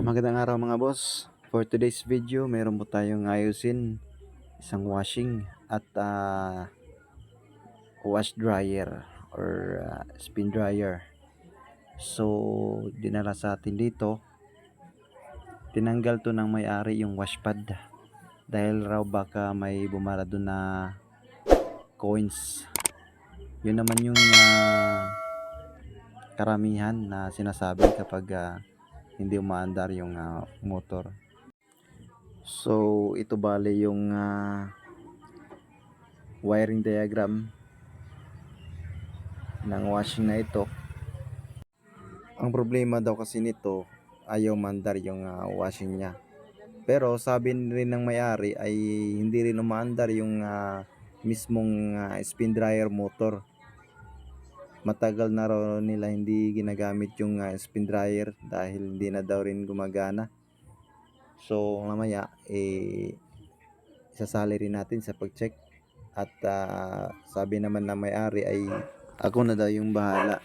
Magandang araw mga boss. For today's video, meron po tayong ayusin isang washing at wash dryer or spin dryer. So, dinala sa atin dito. Tinanggal to ng may-ari yung wash pad dahil raw baka may bumara doon na coins. Yun naman yung karamihan na sinasabi kapag hindi umaandar yung motor. So, ito bale yung wiring diagram ng washing na ito. Ang problema daw kasi nito, ayaw mandar yung washing niya. Pero sabi rin ng may-ari ay hindi rin umaandar yung mismong spin dryer motor. Matagal na raw nila hindi ginagamit yung spin dryer dahil hindi na daw rin gumagana. So mamaya isasali rin natin sa pag-check at sabi naman ng may-ari ay ako na daw yung bahala.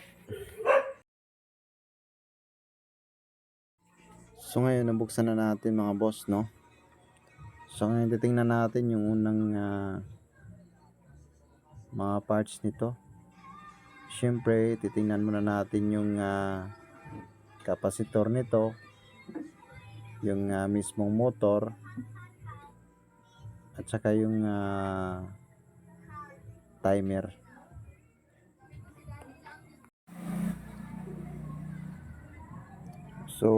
So ngayon nabuksan na natin mga boss, no? So ngayon titingnan natin yung unang mga parts nito. Siyempre titingnan muna natin yung kapasitor nito, yung mismong motor, at saka yung timer. So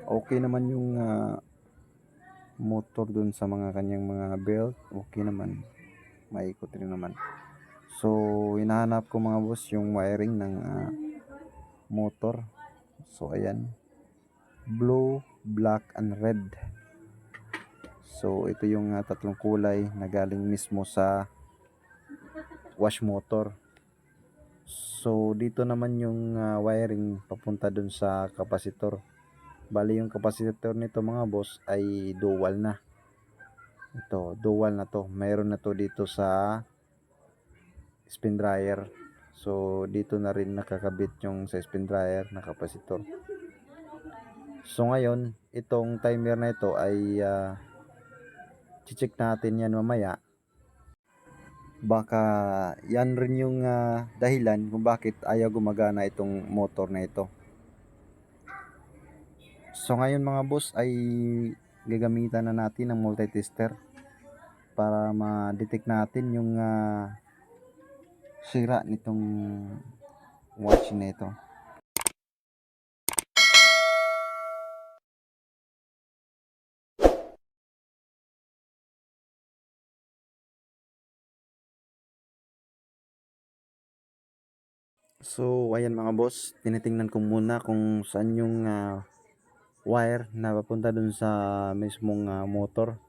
okay naman yung motor dun sa mga kanyang mga belt, okay naman, maikot rin naman. So hinahanap ko mga boss yung wiring ng motor. So ayan, blue, black, and red. So ito yung tatlong kulay na galing mismo sa wash motor. So dito naman yung wiring papunta dun sa kapasitor. Bali yung kapasitor nito mga boss ay dual na. Ito, dual na to. Mayroon na to dito sa spin dryer. So dito na rin nakakabit yung sa spin dryer na kapasitor. So ngayon, itong timer na ito ay check natin yan mamaya. Baka yan rin yung dahilan kung bakit ayaw gumagana itong motor na ito. So ngayon mga boss ay gagamitan na natin ng multi-tester para ma-detect natin yung sira nitong washing na ito. So ayan mga boss, tinitingnan ko muna kung saan yung wire na papunta dun sa mismong motor.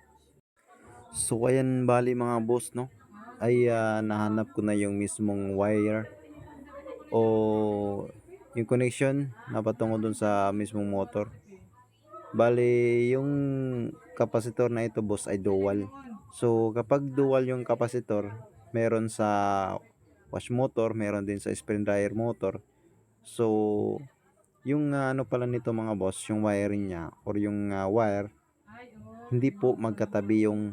So ayan bali mga boss, no, ay nahanap ko na yung mismong wire o yung connection na patungo dun sa mismong motor. Bali yung kapasitor na ito boss ay dual. So kapag dual yung kapasitor, meron sa wash motor, meron din sa spin dryer motor. So yung ano pala nito mga boss, yung wiring niya or yung wire, hindi po magkatabi yung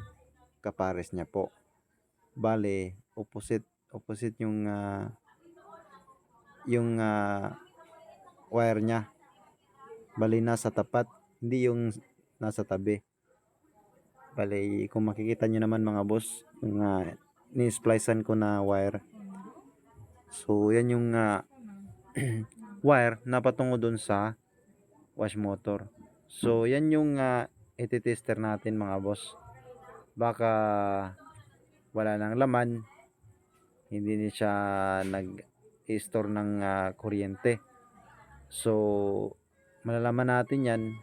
kapares niya po. Bale, opposite yung wire niya. Bale, nasa tapat, hindi yung nasa tabi. Bale, kung makikita nyo naman mga boss, yung ni-splicean ko na wire. So, yan yung wire na patungo dun sa wash motor. So, yan yung iti-tester natin mga boss. Baka wala nang laman, hindi niya siya nag-store ng kuryente. So malalaman natin yan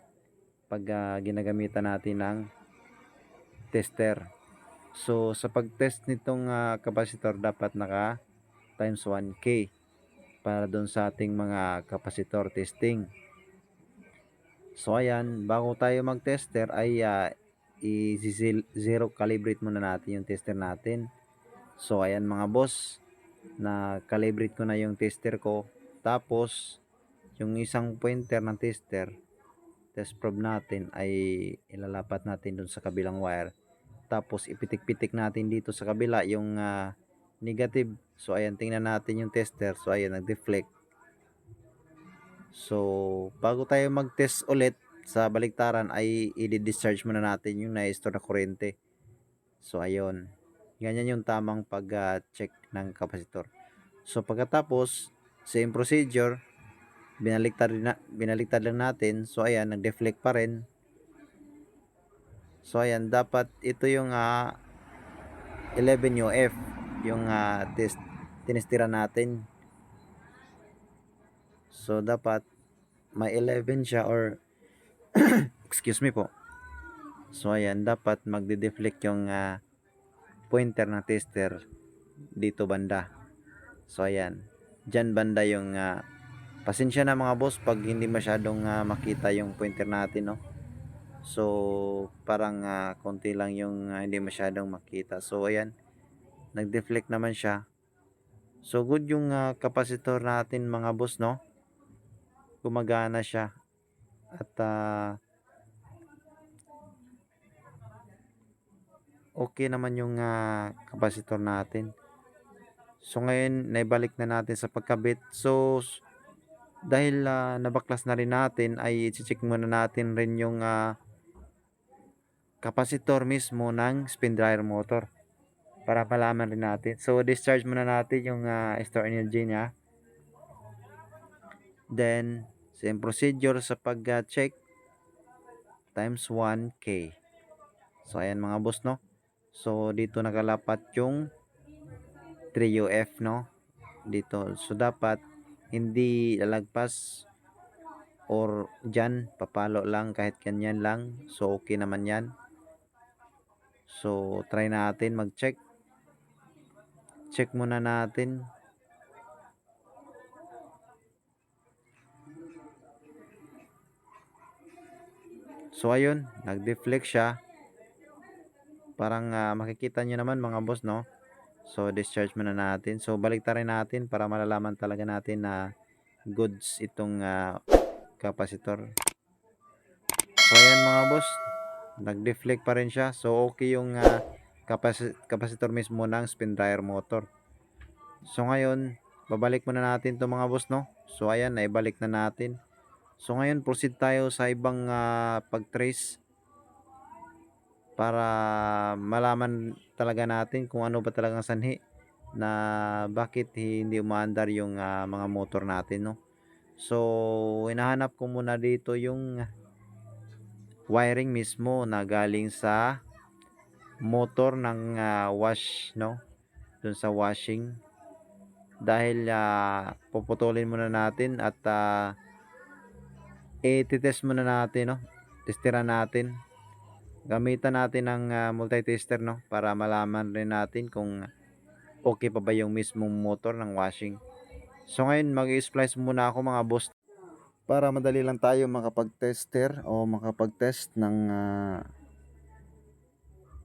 pag ginagamitan natin ng tester. So sa pag-test nitong kapasitor dapat naka times 1K para doon sa ating mga kapasitor testing. So ayan, bago tayo mag-tester ay i-zero calibrate muna natin yung tester natin. So ayan mga boss, na calibrate ko na yung tester ko. Tapos yung isang pointer ng tester test probe natin ay ilalapat natin dun sa kabilang wire. Tapos ipitik-pitik natin dito sa kabila yung negative. So ayan, tingnan natin yung tester. So ayan, nag-deflect. So bago tayo mag-test ulit sa baliktaran ay i-discharge muna natin yung na-store na kuryente. So ayun, ganyan yung tamang pag-check ng kapasitor. So pagkatapos, same procedure, binaliktad lang natin. So ayan, nag-deflect pa rin. So ayan, dapat ito yung 11 UF yung tinestira natin. So dapat may 11 siya or excuse me po. So ayan, dapat magde-deflect yung pointer ng tester dito banda. So ayan, dyan banda yung pasensya na mga boss pag hindi masyadong makita yung pointer natin, no. So parang konti lang yung hindi masyadong makita. So ayan, nag-deflect naman siya. So good yung capacitor natin mga boss, no. Gumagana siya at okay naman yung capacitor natin. So ngayon naibalik na natin sa pagkabit. So dahil nabaklas na rin natin ay i-check muna natin rin yung capacitor mismo ng spin dryer motor para malaman rin natin. So discharge muna natin yung store energy niya. Then same procedure sa pag-check times 1K. So ayan mga boss, no. So dito nakalapat yung 3UF, no, dito. So dapat hindi lalagpas or dyan, papalo lang kahit ganyan lang. So okay naman yan. So try natin mag-check. Check muna natin. So ayun, nag-deflect siya. Parang makikita nyo naman mga boss, no. So discharge muna natin. So baliktarin natin para malalaman talaga natin na goods itong capacitor. So ayan mga boss, nag-deflect pa rin siya. So okay yung capacitor mismo ng spin dryer motor. So ngayon, babalik muna natin to mga boss, no. So ayan, naibalik na natin. So ngayon, proceed tayo sa ibang pag-trace para malaman talaga natin kung ano ba talagang sanhi na bakit hindi umaandar yung mga motor natin, no. So hinahanap ko muna dito yung wiring mismo na galing sa motor ng wash, no, dun sa washing. Dahil puputulin muna natin at i-test muna natin, no, testera natin, gamitan natin ng multi-tester, no, para malaman rin natin kung okay pa ba yung mismong motor ng washing. So ngayon mag-i-splice muna ako mga boss para madali lang tayo makapag-tester o makapag-test ng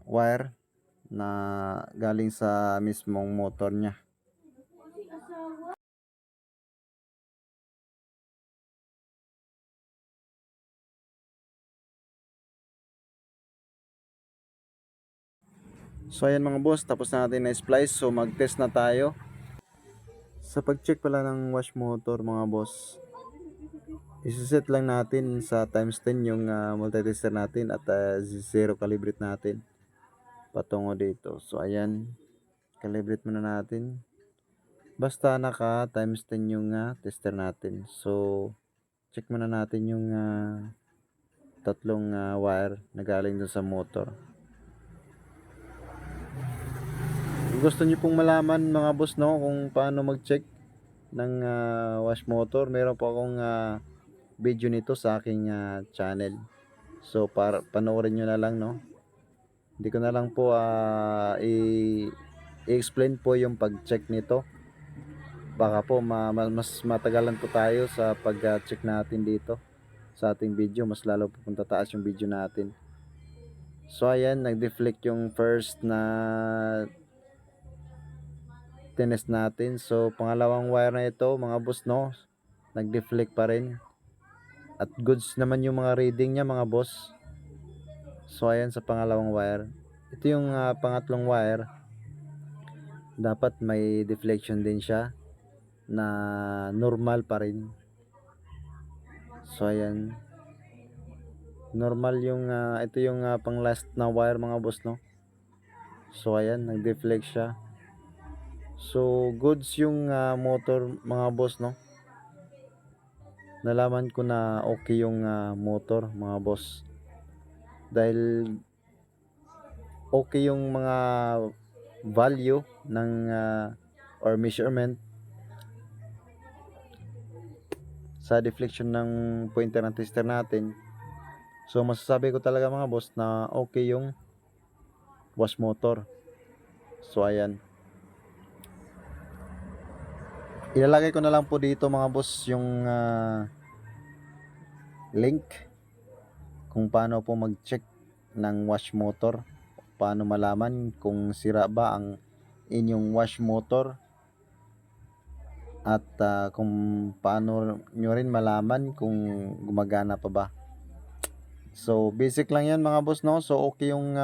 wire na galing sa mismong motor niya. So ayan mga boss, tapos na natin na splice. So mag-test na tayo. Sa pag-check pala ng wash motor mga boss, isi-set lang natin sa times 10 yung multi-tester natin at zero calibrate natin patungo dito. So ayan, calibrate muna natin. Basta naka times 10 yung tester natin. So check muna natin yung tatlong wire na galing dun sa motor. Kung gusto niyo pong malaman mga boss, no, kung paano mag-check ng wash motor, meron po akong video nito sa aking channel. So para panoorin nyo na lang, no. Hindi ko na lang po i-explain po yung pag-check nito. Baka po mas matagalan po tayo sa pag-check natin dito sa ating video, mas lalo pupunta taas yung video natin. So ayan, nag-deflect yung first na tinest natin. So pangalawang wire na ito mga boss, no, nag-deflect pa rin. At goods naman yung mga reading niya mga boss. So ayan sa pangalawang wire. Ito yung pangatlong wire. Dapat may deflection din siya na normal pa rin. So ayan. Normal yung ito yung pang last na wire mga boss, no. So ayan, nag-deflect siya. So goods yung motor mga boss, no. Nalaman ko na okay yung motor mga boss. Dahil okay yung mga value ng or measurement sa deflection ng pointer ng tester natin. So masasabi ko talaga mga boss na okay yung wash motor. So ayan. Ilalagay ko na lang po dito mga boss yung link kung paano po mag-check ng wash motor. Paano malaman kung sira ba ang inyong wash motor. At kung paano nyo rin malaman kung gumagana pa ba. So basic lang yan mga boss, no. So okay yung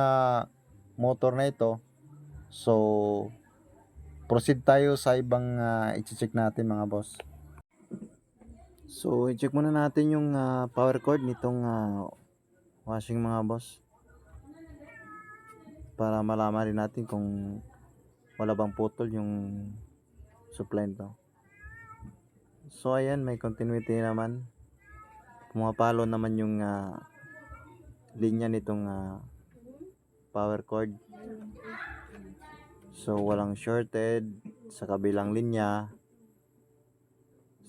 motor na ito. So proceed tayo sa ibang i-check natin mga boss. So i-check muna natin yung power cord nitong washing mga boss, para malaman rin natin kung wala bang putol yung supply nito. So ayan, may continuity naman, pumapalo naman yung linya nitong power cord. So walang shorted sa kabilang linya.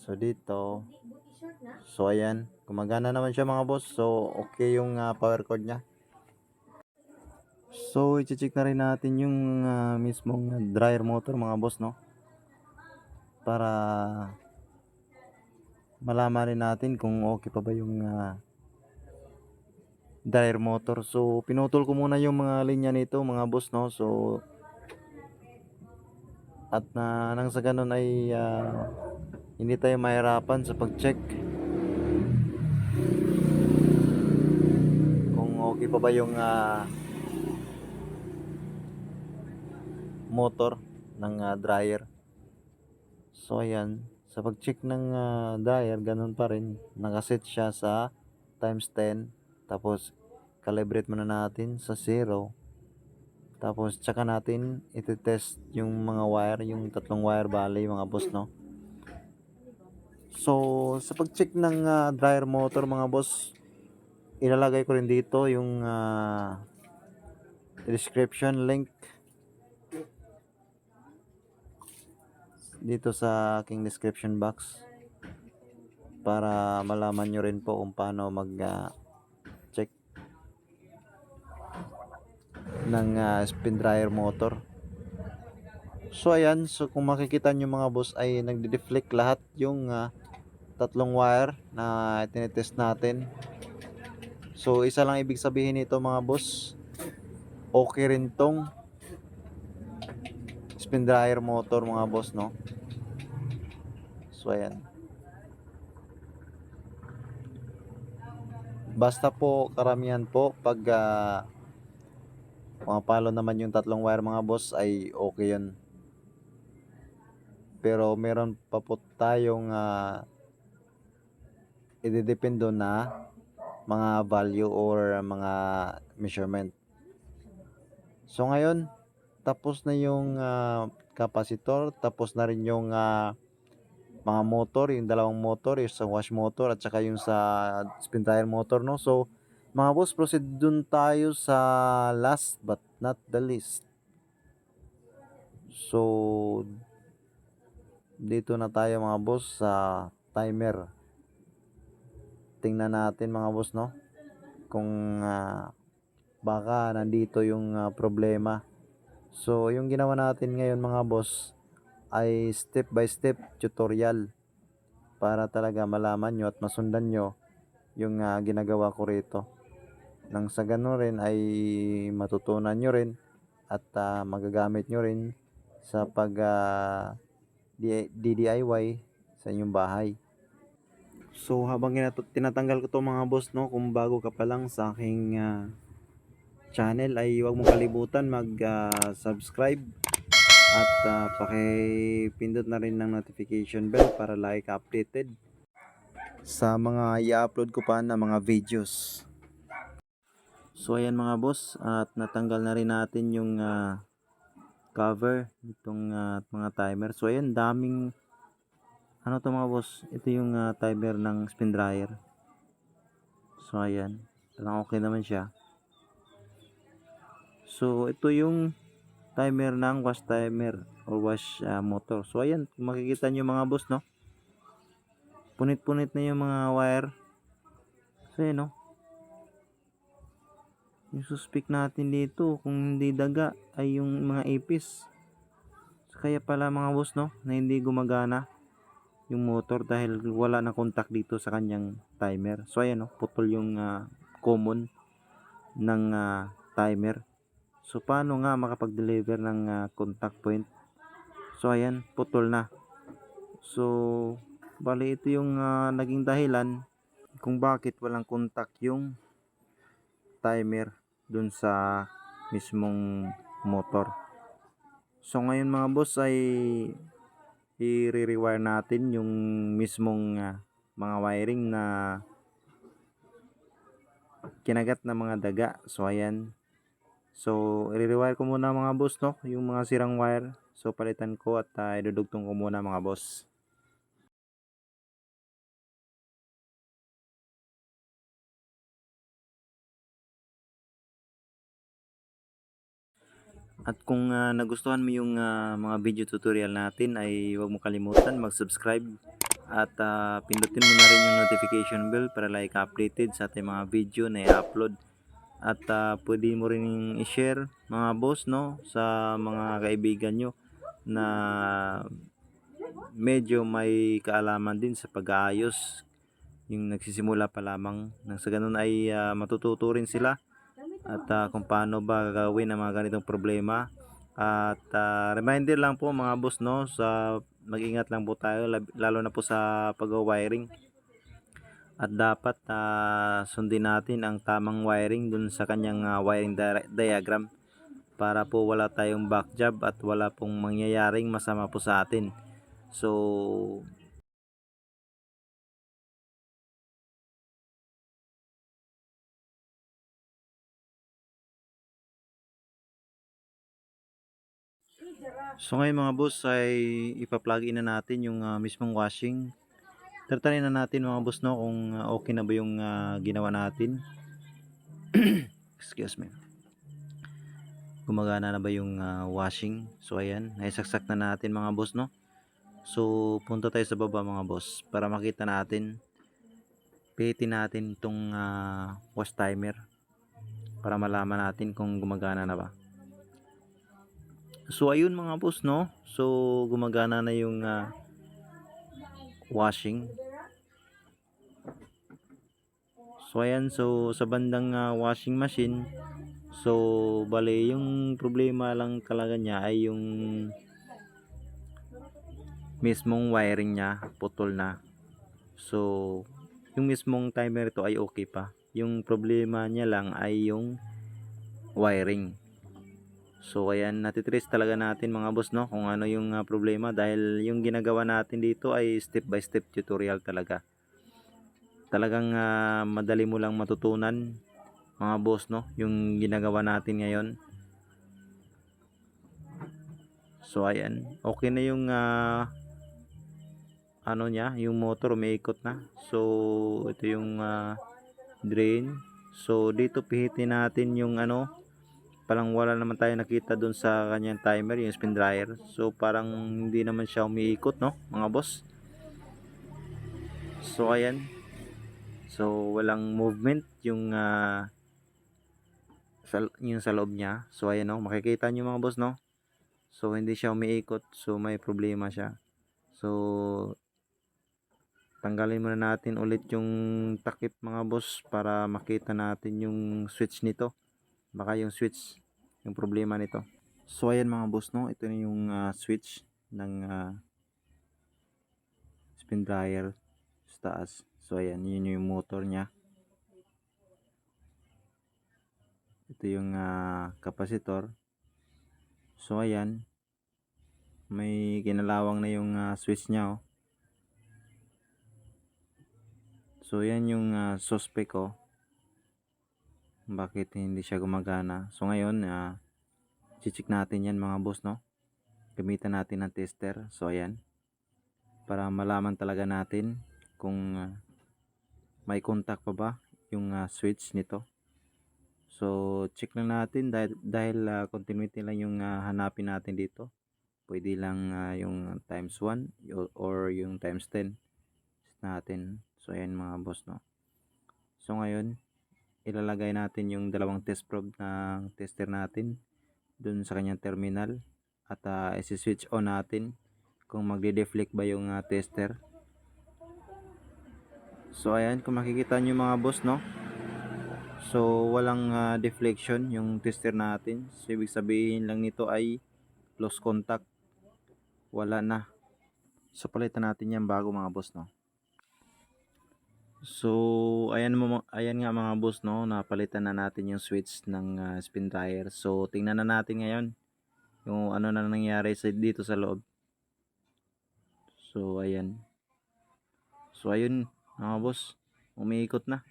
So dito, so ayan, gumagana naman siya mga boss. So okay yung power cord nya. So i-check na rin natin yung mismong dryer motor mga boss, no, para malaman rin natin kung okay pa ba yung dryer motor. So pinutol ko muna yung mga linya nito mga boss, no. So at nang sa ganun ay hindi tayo mahirapan sa pag-check kung okay pa ba yung motor ng dryer. So ayan, sa pag-check ng dryer, ganun pa rin, nakaset siya sa times 10. Tapos calibrate muna natin sa 0. Tapos tsaka natin iti-test yung mga wire, yung tatlong wire bali mga boss, no. So sa pag-check ng dryer motor mga boss, ilalagay ko rin dito yung description link dito sa aking description box, para malaman nyo rin po kung paano mag check ng spin dryer motor. So ayan, so kung makikita nyo mga boss ay nagde-deflect lahat yung tatlong wire na tinetest natin. So isa lang ibig sabihin nito mga boss, okay rin tong spin dryer motor mga boss, no. So ayan, basta po karamihan po pag pumapalo naman yung tatlong wire mga boss ay okay yun. Pero meron pa po tayong idedepende na mga value or mga measurement. So ngayon, tapos na yung capacitor, tapos na rin yung mga motor, yung dalawang motor, yung sa wash motor at saka yung sa spin dryer motor, no. So mga boss, proceed dun tayo sa last but not the least. So dito na tayo mga boss sa timer. Tingnan natin mga boss, no, kung baka nandito yung problema. So yung ginawa natin ngayon mga boss ay step by step tutorial, para talaga malaman nyo at masundan nyo yung ginagawa ko rito. Nang sa ganun rin ay matutunan nyo rin at magagamit nyo rin sa pag DIY sa inyong bahay. So habang tinatanggal ko 'to mga boss, no, kung bago ka pa lang sa aking channel ay huwag mong kalimutan mag-subscribe at paki-pindot na rin ng notification bell para lagi ka updated sa mga i-upload ko pa na mga videos. So ayan mga boss, at natanggal na rin natin yung cover itong mga timer. So ayan, daming ano to mga boss, ito yung timer ng spin dryer. So ayan, talagang okay naman siya. So ito yung timer ng wash timer or wash motor. So ayan, kung makikita nyo mga boss, no, punit-punit na yung mga wire. So ayan, no, yung suspect natin dito kung hindi daga ay yung mga ipis. So, kaya pala mga boss, no, na hindi gumagana yung motor dahil wala na contact dito sa kanyang timer. So ayan, no, putol yung common ng timer. So paano nga makapag-deliver ng contact point? So ayan, putol na. So bali ito yung naging dahilan kung bakit walang contact yung timer dun sa mismong motor. So ngayon mga boss ay i-rewire natin yung mismong mga wiring na kinagat na mga daga. So ayan. So i-rewire ko muna mga boss, no, yung mga sirang wire. So palitan ko at idudugtong ko muna mga boss. At kung nagustuhan mo yung mga video tutorial natin ay huwag mo kalimutan mag-subscribe at pindutin mo na rin yung notification bell para like updated sa ating mga video na i-upload. At pwede mo rin i-share mga boss, no, sa mga kaibigan nyo na medyo may kaalaman din sa pag-aayos, yung nagsisimula pa lamang, nang sa ganun ay matututo rin sila at kung paano ba gagawin ang mga ganitong problema. At reminder lang po mga boss, no, sa mag-ingat lang po tayo lalo na po sa pag-wiring. At dapat sundin natin ang tamang wiring dun sa kanyang wiring diagram para po wala tayong back job at wala pong mangyayaring masama po sa atin. So ngayon mga boss ay ipa-plug in na natin yung mismong washing. Tatanungin na natin mga boss, no, kung okay na ba yung ginawa natin. Excuse me. Gumagana na ba yung washing? So ayan, naisaksak na natin mga boss, no. So punta tayo sa baba mga boss para makita natin. Pihitin natin itong wash timer para malaman natin kung gumagana na ba. So ayun mga boss, no. So gumagana na yung washing. So ayan, so sa bandang washing machine, so bale yung problema lang talaga niya ay yung mismong wiring niya putol na. So yung mismong timer ito ay okay pa. Yung problema niya lang ay yung wiring. So ayan, natitrace talaga natin mga boss, no, kung ano yung problema dahil yung ginagawa natin dito ay step by step tutorial talaga. Talagang madali mo lang matutunan mga boss, no, yung ginagawa natin ngayon. So ayan, okay na yung ano niya, yung motor umiikot na. So ito yung drain. So dito pihitin natin yung ano, parang wala naman tayo nakita dun sa kanyang timer, yung spin dryer. So parang hindi naman siya umiikot, no, mga boss. So ayan, so walang movement yung sa loob niya. So ayan, no, makikita nyo mga boss, no. So hindi siya umiikot, so may problema siya. So tanggalin muna natin ulit yung takip mga boss para makita natin yung switch nito. Baka yung switch yung problema nito. So ayan mga boss, no, ito na yung switch ng spin dryer. taas. So ayan, yun yung motor niya. Ito yung kapasitor. So ayan, may ginalawang na yung switch niya, oh. So yan yung suspect ko, bakit hindi siya gumagana. So ngayon check natin yan mga boss, no. Gamitan natin ng tester. So ayan, para malaman talaga natin kung may contact pa ba yung switch nito. So check lang natin dahil continuity lang yung hanapin natin dito. Pwede lang yung times 1 or yung times 10 natin. So ayan mga boss, no. So ngayon, ilalagay natin yung dalawang test probe ng tester natin dun sa kanyang terminal at isi-switch on natin kung magde-deflect ba yung tester. So ayan, kung makikita nyo mga boss, no, so walang deflection yung tester natin. So ibig sabihin lang nito ay lost contact, wala na. So palitan natin yan bago mga boss, no. So ayan nga mga boss, no, napalitan na natin yung switch ng spin dryer. So tingnan na natin ngayon yung ano na nangyari dito sa loob. So ayan. So ayun mga boss, umiikot na.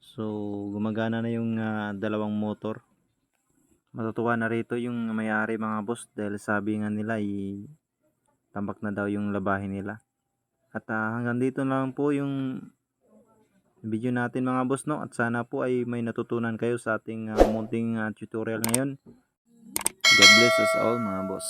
So gumagana na yung dalawang motor. Matutuwa na rito yung may-ari mga boss dahil sabi nga nila tambak na daw yung labahin nila. At hanggang dito na lang po yung video natin mga boss, no. At sana po ay may natutunan kayo sa ating munting tutorial ngayon. God bless us all mga boss.